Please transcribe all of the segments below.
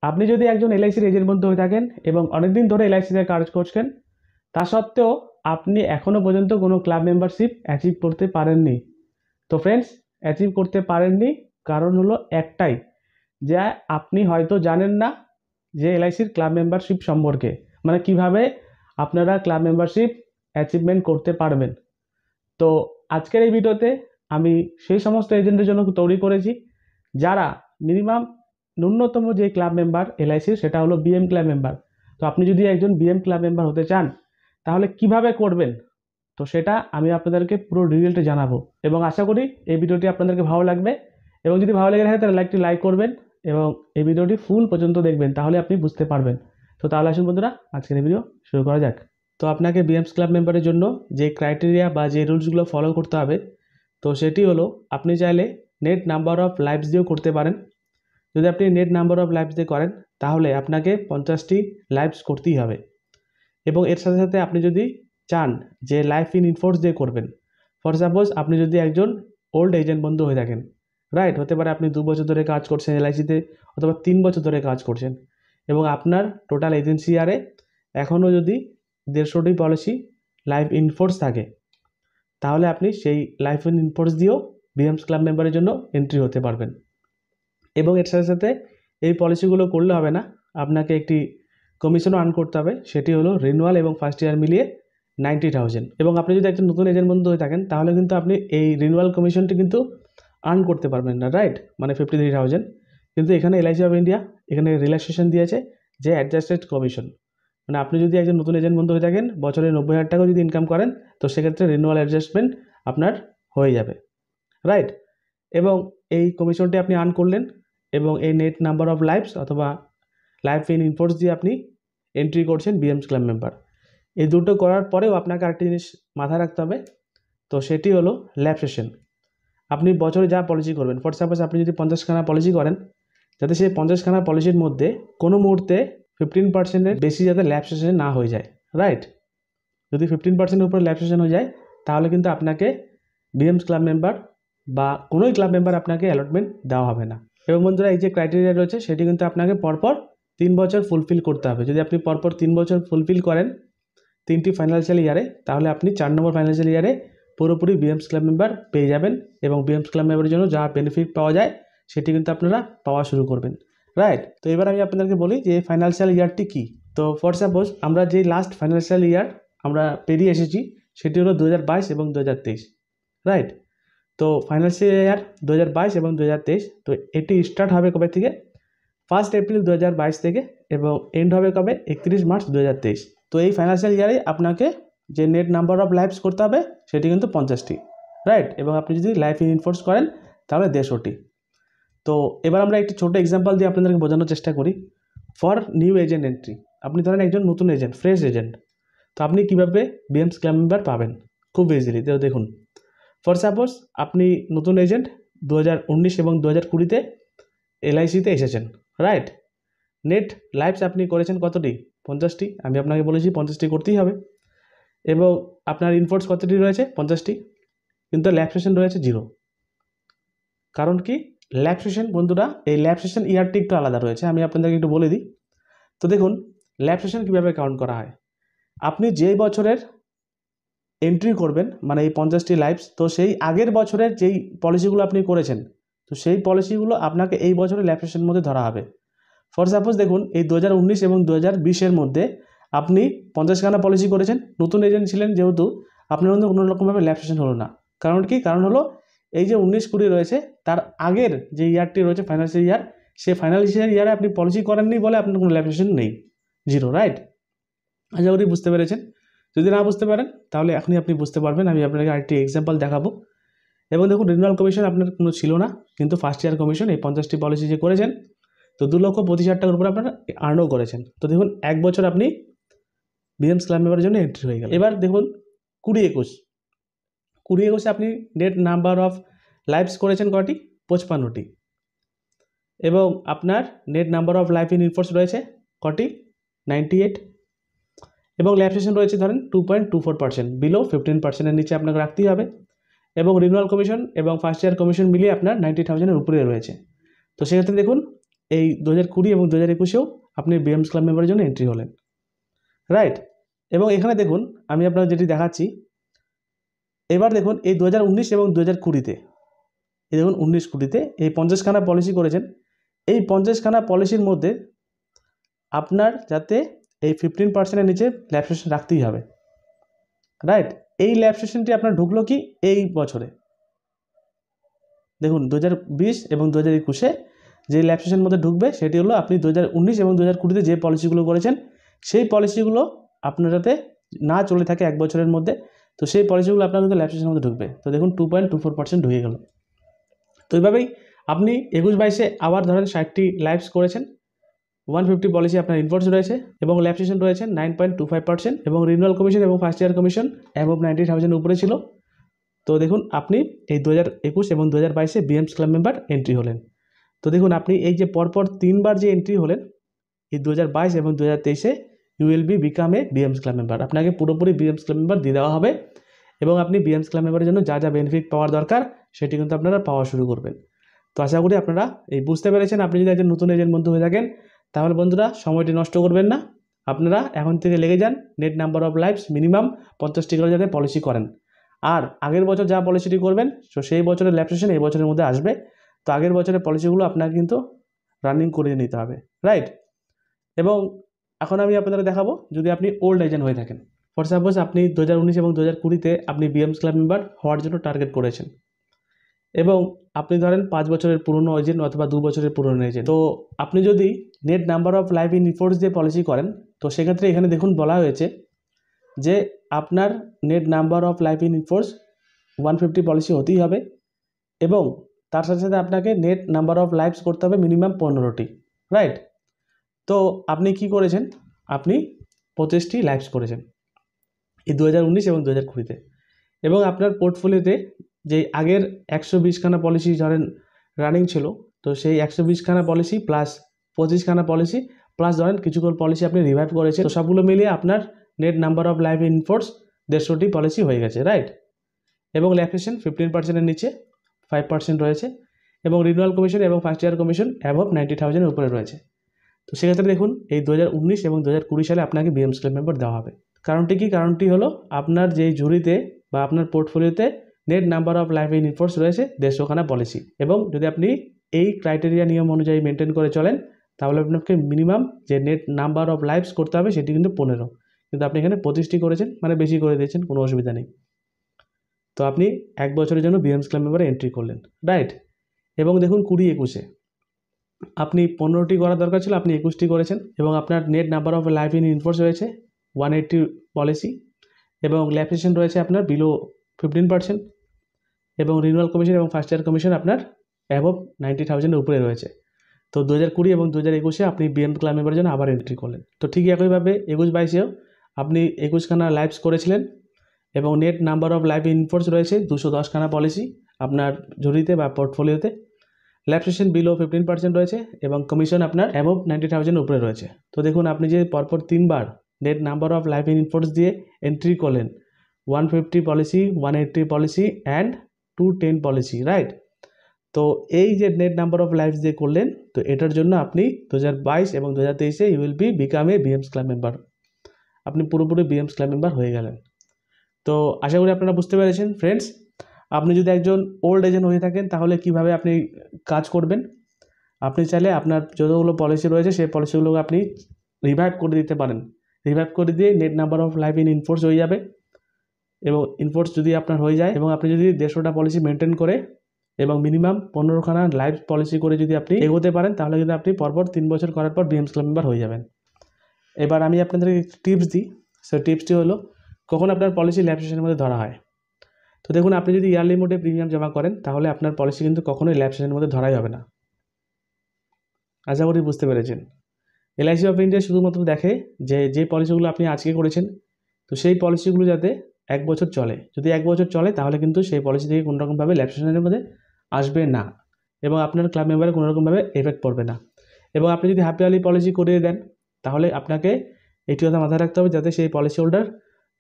আপনি যদি একজন এলআইসির এজেন্ট বন্ধু হয়ে থাকেন এবং অনেকদিন ধরে এলআইসিতে কাজ করছেন, তা সত্ত্বেও আপনি এখনও পর্যন্ত কোনো ক্লাব মেম্বারশিপ অ্যাচিভ করতে পারেননি। তো ফ্রেন্ডস, অ্যাচিভ করতে পারেননি কারণ হলো একটাই, যে আপনি হয়তো জানেন না যে এলআইসির ক্লাব মেম্বারশিপ সম্পর্কে, মানে কিভাবে আপনারা ক্লাব মেম্বারশিপ অ্যাচিভমেন্ট করতে পারবেন। তো আজকের এই ভিডিওতে আমি সেই সমস্ত এজেন্টের জন্য তৈরি করেছি যারা মিনিমাম ন্যূনতম যে ক্লাব মেম্বার এলআইসির সেটা হলো বিএম ক্লাব মেম্বার। তো আপনি যদি একজন বিএম ক্লাব মেম্বার হতে চান তাহলে কিভাবে করবেন, তো সেটা আমি আপনাদেরকে পুরো ডিটেলটা জানাবো এবং আশা করি এই ভিডিওটি আপনাদেরকে ভালো লাগবে। এবং যদি ভালো লেগে থাকে তাহলে লাইক করবেন এবং এই ভিডিওটি ফুল পর্যন্ত দেখবেন, তাহলে আপনি বুঝতে পারবেন। তো তাহলে আসুন বন্ধুরা, আজকের এই ভিডিও শুরু করা যাক। তো আপনাকে বিএমস ক্লাব মেম্বারের জন্য যে ক্রাইটেরিয়া বা যে রুলসগুলো ফলো করতে হবে, তো সেটি হলো আপনি চাইলে নেট নাম্বার অফ লাইভস দিয়েও করতে পারেন। যদি আপনি নেট নাম্বার অফ লাইভস দিয়ে করেন তাহলে আপনাকে 50টি লাইভস করতেই হবে। এবং এর সাথে সাথে আপনি যদি চান যে লাইফ ইন ইনফোর্স দিয়ে করবেন, ফর সাপোজ আপনি যদি একজন ওল্ড এজেন্ট বন্ধু হয়ে থাকেন, রাইট, হতে পারে আপনি 2 বছর ধরে কাজ করছেন এলআইসিতে অথবা 3 বছর ধরে কাজ করছেন এবং আপনার টোটাল এজেন্সি ইয়ারে এখনও যদি 150টি পলিসি লাইফ ইনফোর্স থাকে, তাহলে আপনি সেই লাইফ ইন ইনফোর্স দিয়েও বিএমস ক্লাব মেম্বারের জন্য এন্ট্রি হতে পারবেন। এবং এর সাথে সাথে এই পলিসিগুলো করলে হবে না, আপনাকে একটি কমিশনও আর্ন করতে হবে, সেটি হলো রিনুয়াল এবং ফার্স্ট ইয়ার মিলিয়ে 90,000। এবং আপনি যদি একজন নতুন এজেন্ট বন্ধু হয়ে থাকেন তাহলে কিন্তু আপনি এই রিনুয়াল কমিশনটি কিন্তু আর্ন করতে পারবেন না, রাইট, মানে 53,000। কিন্তু এখানে এলআইসি অফ ইন্ডিয়া এখানে রিল্যাক্সেশন দিয়েছে যে অ্যাডজাস্টেড কমিশন, মানে আপনি যদি একজন নতুন এজেন্ট বন্ধু হয়ে থাকেন, বছরে 90,000 টাকা যদি ইনকাম করেন, তো সেক্ষেত্রে রিনুয়াল অ্যাডজাস্টমেন্ট আপনার হয়ে যাবে, রাইট। এবং এই কমিশনটি আপনি আর্ন করলেন এবং এই নেট নাম্বার অফ লাইভস অথবা লাইফ ইন ইনফোর্স দিয়ে আপনি এন্ট্রি করছেন বিএমস ক্লাব মেম্বার। এই দুটো করার পরেও আপনাকে আরেকটি জিনিস মাথায় রাখতে হবে, তো সেটি হলো ল্যাব সেশন। আপনি বছরে যা পলিসি করবেন, ফর সাপোজ আপনি যদি 50খানা পলিসি করেন, যাতে সেই 50খানা পলিসির মধ্যে কোনো মুহূর্তে 15%-এর বেশি যাতে ল্যাব সেশন না হয়ে যায়, রাইট। যদি 15%-এর উপরে ল্যাব সেশন হয়ে যায় তাহলে কিন্তু আপনাকে বিএমস ক্লাব মেম্বার বা কোনোই ক্লাব মেম্বার আপনাকে অ্যালটমেন্ট দেওয়া হবে না। এবং বন্ধুরা, এই যে ক্রাইটেরিয়া রয়েছে সেটি কিন্তু আপনাকে পরপর 3 বছর ফুলফিল করতে হবে। যদি আপনি পরপর 3 বছর ফুলফিল করেন 3টি ফাইন্যান্সিয়াল ইয়ারে, তাহলে আপনি 4 নম্বর ফাইন্যান্সিয়াল ইয়ারে পুরোপুরি বিএমস ক্লাব মেম্বার পেয়ে যাবেন এবং বিএমস ক্লাব মেম্বারের জন্য যা বেনিফিট পাওয়া যায় সেটি কিন্তু আপনারা পাওয়া শুরু করবেন, রাইট। তো এবার আমি আপনাদেরকে বলি যে ফাইন্যান্সিয়াল ইয়ারটি কী। তো ফর সাপোজ আমরা যে লাস্ট ফাইন্যান্সিয়াল ইয়ার আমরা পেরিয়ে এসেছি সেটি হলো 2022 এবং 2023, রাইট। তো ফাইন্যান্সিয়াল ইয়ার 2022 এবং 2023, তো এটি স্টার্ট হবে কবে থেকে? 1 এপ্রিল 2022 থেকে এবং এন্ড হবে কবে? 31 মার্চ 2023। তো এই ফাইন্যান্সিয়াল ইয়ারে আপনাকে যে নেট নাম্বার অফ লাইভস করতে হবে সেটি কিন্তু 50টি, রাইট। এবং আপনি যদি লাইফ ইন ইনফোর্স করেন তাহলে 150টি। তো এবার আমরা একটি ছোটো এক্সাম্পল দিয়ে আপনাদেরকে বোঝানোর চেষ্টা করি। ফর নিউ এজেন্ট এন্ট্রি, আপনি ধরেন একজন নতুন এজেন্ট, ফ্রেশ এজেন্ট, তো আপনি কীভাবে বিএমস ক্লাব মেম্বার পাবেন? খুব ইজিলি। তো দেখুন, ফর সাপোজ আপনি নতুন এজেন্ট 2019 এবং 2020-তে এলআইসিতে এসেছেন, রাইট। নেট লাইভস আপনি করেছেন কতটি? 50টি। আমি আপনাকে বলেছি 50টি করতেই হবে। এবং আপনার ইনফোর্স কতটি রয়েছে? 50টি। কিন্তু ল্যাব সেশন রয়েছে 0। কারণ কি? ল্যাব সেশন বন্ধুরা, এই ল্যাব সেশন ইয়ারটি একটু আলাদা রয়েছে, আমি আপনাদেরকে একটু বলে দিই। তো দেখুন, ল্যাব সেশন কীভাবে কাউন্ট করা হয়। আপনি যেই বছরের এন্ট্রি করবেন, মানে এই 50টি লাইভস, তো সেই আগের বছরের যেই পলিসিগুলো আপনি করেছেন, তো সেই পলিসিগুলো আপনাকে এই বছরের ল্যাব সেশনের মধ্যে ধরা হবে। ফর সাপোজ দেখুন, এই 2019 এবং 2020-এর মধ্যে আপনি 50খানা পলিসি করেছেন, নতুন এজেন্ট ছিলেন যেহেতু, আপনার মধ্যে কোনো রকমভাবে ল্যাব সেশন হলো না। কারণ কি? কারণ হলো এই যে 19-20 রয়েছে তার আগের যে ইয়ারটি রয়েছে ফাইন্যান্সিয়াল ইয়ার, সেই ফাইন্যান্সিয়াল ইয়ারে আপনি পলিসি করেননি বলে আপনার কোনো ল্যাব সেশন নেই, 0, রাইট। আশা করি বুঝতে পেরেছেন। যদি না বুঝতে পারেন তাহলে এখনই আপনি বুঝতে পারবেন, আমি আপনাকে আরেকটি এক্সাম্পল দেখাবো। এবং দেখুন, রিনিউয়াল কমিশন আপনার কোনো ছিল না, কিন্তু ফার্স্ট ইয়ার কমিশন এই 50টি পলিসি যে করেছেন, তো 2,25,000 টাকার উপরে আপনারা আর্নও করেছেন। তো দেখুন, 1 বছর আপনি বিএমস ক্লাব মেম্বারের জন্য এন্ট্রি হয়ে গেল। এবার দেখুন 2021 আপনি নেট নাম্বার অফ লাইভস করেছেন কটি? 55টি। এবং আপনার net number of life in enforce রয়েছে কটি? 98। এবং ল্যাব সেশন রয়েছে ধরেন 2.24%, বিলো 15%-এর নিচে আপনাকে রাখতেই হবে। এবং রিনিউয়াল কমিশন এবং ফার্স্ট ইয়ার কমিশন মিলিয়ে আপনার 90,000-এর উপরে রয়েছে। তো সেক্ষেত্রে দেখুন, এই 2020 এবং 2021-এও আপনি বিএমএস ক্লাব মেম্বারের জন্য এন্ট্রি হলেন, রাইট। এবং এখানে দেখুন আমি আপনাকে যেটি দেখাচ্ছি, এবার দেখুন এই 2019 এবং 2020-তে, এই দেখুন 19-20-তে এই 50খানা পলিসি করেছেন। এই 50খানা পলিসির মধ্যে আপনার যাতে এই 15%-এর নিচে ল্যাব সেশন রাখতেই হবে, রাইট। এই ল্যাব সেশনটি আপনার ঢুকলো কি এই বছরে, দেখুন 2020 এবং 2021-এ যে ল্যাব সেশনের মধ্যে ঢুকবে সেটি হলো আপনি 2019 এবং 2020-তে যে পলিসিগুলো করেছেন সেই পলিসিগুলো আপনার যাতে না চলে থাকে 1 বছরের মধ্যে, তো সেই পলিসিগুলো আপনার কিন্তু ল্যাব সেশনের মধ্যে ঢুকবে। তো দেখুন 2.24% ঢুকে গেল। তো এইভাবেই আপনি 21-22-এ আবার ধরেন 60টি লাইভস করেছেন, 150 পলিসি আপনার ইনফোর্স রয়েছে এবং ল্যাব সেশন রয়েছে 9.25% এবং রিনিউয়াল কমিশন এবং ফার্স্ট ইয়ার কমিশন অ্যাবভ 90,000 উপরে ছিল। তো দেখুন আপনি এই 2021 এবং 2022-এ বিএমএস ক্লাব মেম্বার এন্ট্রি হলেন। তো দেখুন আপনি এই যে পরপর 3বার যে এন্ট্রি হলেন এই 2022 এবং 2023-এ you will be become a BMS club member. আপনাকে পুরোপুরি বিএমএস ক্লাব মেম্বার দিয়ে দেওয়া হবে এবং আপনি বিএমএস ক্লাব মেম্বারের জন্য যা যা বেনিফিট পাওয়ার দরকার সেটি কিন্তু আপনারা পাওয়া শুরু করবেন। তো আশা করি আপনারা এই বুঝতে পেরেছেন। আপনি যদি একজন নতুন এজেন্ট বন্ধু হয়ে থাকেন তাহলে বন্ধুরা সময়টি নষ্ট করবেন না, আপনারা এখন থেকে লেগে যান net number of lives minimum 50টি করে যাতে পলিসি করেন। আর আগের বছর যা পলিসিটি করবেন তো সেই বছরের ল্যাব সেশন এই বছরের মধ্যে আসবে, তো আগের বছরের পলিসিগুলো আপনাকে কিন্তু রানিং করিয়ে নিতে হবে, রাইট। এবং এখন আমি আপনাদের দেখাবো যদি আপনি ওল্ড এজেন্ট হয়ে থাকেন, ফর সাপোজ আপনি 2019 এবং 2020-তে আপনি বিএমএস ক্লাব মেম্বার হওয়ার জন্য টার্গেট করেছেন এবং আপনি ধরেন 5 বছরের পুরনো এজেন্ট অথবা 2 বছরের পুরনো এজেন্ট। তো আপনি যদি net number of live in enforce দিয়ে পলিসি করেন তো সেক্ষেত্রে এখানে দেখুন বলা হয়েছে যে আপনার net number of live in enforce 150 policy হতেই হবে এবং তার সাথে সাথে আপনাকে নেট নাম্বার অফ লাইভস করতে হবে মিনিমাম 15টি, রাইট। তো আপনি কি করেছেন, আপনি 25টি লাইভস করেছেন এই 2019 এবং 2020-তে এবং আপনার পোর্টফোলিওতে যে আগের 120খানা পলিসি ধরেন রানিং ছিল, তো সেই 120খানা পলিসি প্লাস 25খানা পলিসি প্লাস ধরেন কিছু পলিসি আপনি রিভাইভ করেছেন, তো সবগুলো মিলিয়ে আপনার net number of live in force 150টি পলিসি হয়ে গেছে, রাইট। এবং ল্যাব সেশন 15%-এর নিচে 5% রয়েছে এবং রিনিউয়াল কমিশন এবং ফার্স্ট ইয়ার কমিশন অ্যাবভ 90,000-এর উপরে রয়েছে। তো সেক্ষেত্রে দেখুন এই 2019 এবং 2020 সালে আপনাকে বিএমএস ক্লাব মেম্বার দেওয়া হবে। কারণটি কি, কারণটি হলো আপনার যেই ঝুড়িতে বা আপনার পোর্টফোলিওতে net number of live in force রয়েছে 150খানা পলিসি এবং যদি আপনি এই ক্রাইটেরিয়া নিয়ম অনুযায়ী মেনটেন করে চলেন তাহলে আপনাকে মিনিমাম যে নেট নাম্বার অফ লাইভস করতে হবে সেটি কিন্তু 15, কিন্তু আপনি এখানে 25টি করেছেন, মানে বেশি করে দিয়েছেন, কোনো অসুবিধা নেই। তো আপনি 1 বছরের জন্য বিএমএস ক্লাব মেম্বারে এন্ট্রি করলেন, রাইট। এবং দেখুন 20-21-এ আপনি 15টি করার দরকার ছিল, আপনি 21টি করেছেন এবং আপনার net number of live in enforce রয়েছে 180 পলিসি এবং ল্যাব সেশন রয়েছে আপনার বিলো 15% এবং রিনিউয়াল কমিশন এবং ফার্স্ট ইয়ার কমিশন আপনার অ্যাবভ 90,000-এর উপরে রয়েছে। তো 2020 এবং 2021-এ আপনি বিএমএস ক্লাব মেম্বারের জন্য আবার এন্ট্রি করলেন। তো ঠিক একইভাবে 21-22-এও আপনি 21খানা লাইভস করেছিলেন এবং net number of live in force রয়েছে 210খানা পলিসি আপনার ঝুড়িতে বা পোর্টফোলিওতে, ল্যাব সেশন বিলো 15% রয়েছে এবং কমিশন আপনার অ্যাবভ 90,000-এর উপরে রয়েছে। তো দেখুন আপনি যে পরপর 3বার net number of live in force দিয়ে এন্ট্রি করলেন 150 policy, 180 policy and 210 policy, right. তো এই যে নেট নাম্বার অফ লাইভস দিয়ে করলেন, তো এটার জন্য আপনি 2022 এবং 2023-এ you will be become a BMS club member, আপনি পুরোপুরি বিএমএস ক্লাব মেম্বার হয়ে গেলেন। তো আশা করি আপনারা বুঝতে পেরেছেন ফ্রেন্ডস। আপনি যদি একজন ওল্ড এজেন্ট হয়ে থাকেন তাহলে কিভাবে আপনি কাজ করবেন, আপনি চাইলে আপনার যতগুলো পলিসি রয়েছে সেই পলিসিগুলোকে আপনি রিভাইভ করে দিতে পারেন, রিভাইভ করে দিয়ে net number of live in enforce হয়ে যাবে এবং ইনফোর্স যদি আপনার হয়ে যায় এবং আপনি যদি 150টা পলিসি মেনটেন করে এবং মিনিমাম 15খানা লাইভ পলিসি করে যদি আপনি এগোতে পারেন তাহলে কিন্তু আপনি পরপর 3 বছর করার পর বিএমএস ক্লাব মেম্বার হয়ে যাবেন। এবার আমি আপনাদেরকে টিপস দিই, সেই টিপসটি হলো কখন আপনার পলিসি ল্যাব সেশনের মধ্যে ধরা হয়। তো দেখুন আপনি যদি ইয়ারলি মোডে প্রিমিয়াম জমা করেন তাহলে আপনার পলিসি কিন্তু কখনোই ল্যাব সেশনের মধ্যে ধরাই হবে না। আশা করি বুঝতে পেরেছেন। এলআইসি অফ ইন্ডিয়া শুধুমাত্র দেখে যে পলিসিগুলো আপনি আজকে করেছেন তো সেই পলিসিগুলো যাতে 1 বছর চলে, যদি 1 বছর চলে তাহলে কিন্তু সেই পলিসি থেকে কোনোরকমভাবে ল্যাব সেশনের মধ্যে আসবে না এবং আপনার ক্লাব মেম্বারে কোনোরকমভাবে এফেক্ট পড়বে না। এবং আপনি যদি হাফ ইয়ারলি পলিসি করিয়ে দেন তাহলে আপনাকে এটি কথা মাথায় রাখতে হবে যাতে সেই পলিসি হোল্ডার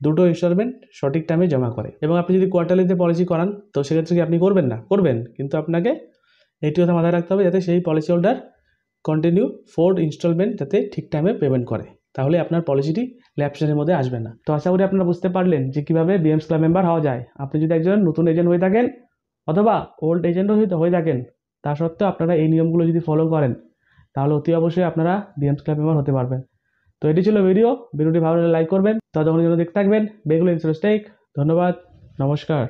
দুটো ইনস্টলমেন্ট সঠিক টাইমে জমা করে। এবং আপনি যদি কোয়ার্টারলিতে পলিসি করান তো সেক্ষেত্রে কি আপনি করবেন না, করবেন, কিন্তু আপনাকে এটি কথা মাথায় রাখতে হবে যাতে সেই পলিসি হোল্ডার কন্টিনিউ 4 ইনস্টলমেন্ট যাতে ঠিক টাইমে পেমেন্ট করে, তাহলে আপনার পলিসিটি ল্যাপসের মধ্যে আসবে না। তো আশা করি আপনারা বুঝতে পারলেন যে কীভাবে বিএমস ক্লাব মেম্বার হওয়া যায়। আপনি যদি একজন নতুন এজেন্ট হয়ে থাকেন অথবা ওল্ড এজেন্টও হয়ে থাকেন, তা সত্ত্বেও আপনারা এই নিয়মগুলো যদি ফলো করেন তাহলে অতি অবশ্যই আপনারা বিএমস ক্লাব মেম্বার হতে পারবেন। তো এটি ছিল ভিডিওটি ভালো লাগলে লাইক করবেন, ততক্ষণের জন্য দেখতে থাকবেন বেঙ্গল ইন্স্যুরেন্স টেক। ধন্যবাদ, নমস্কার।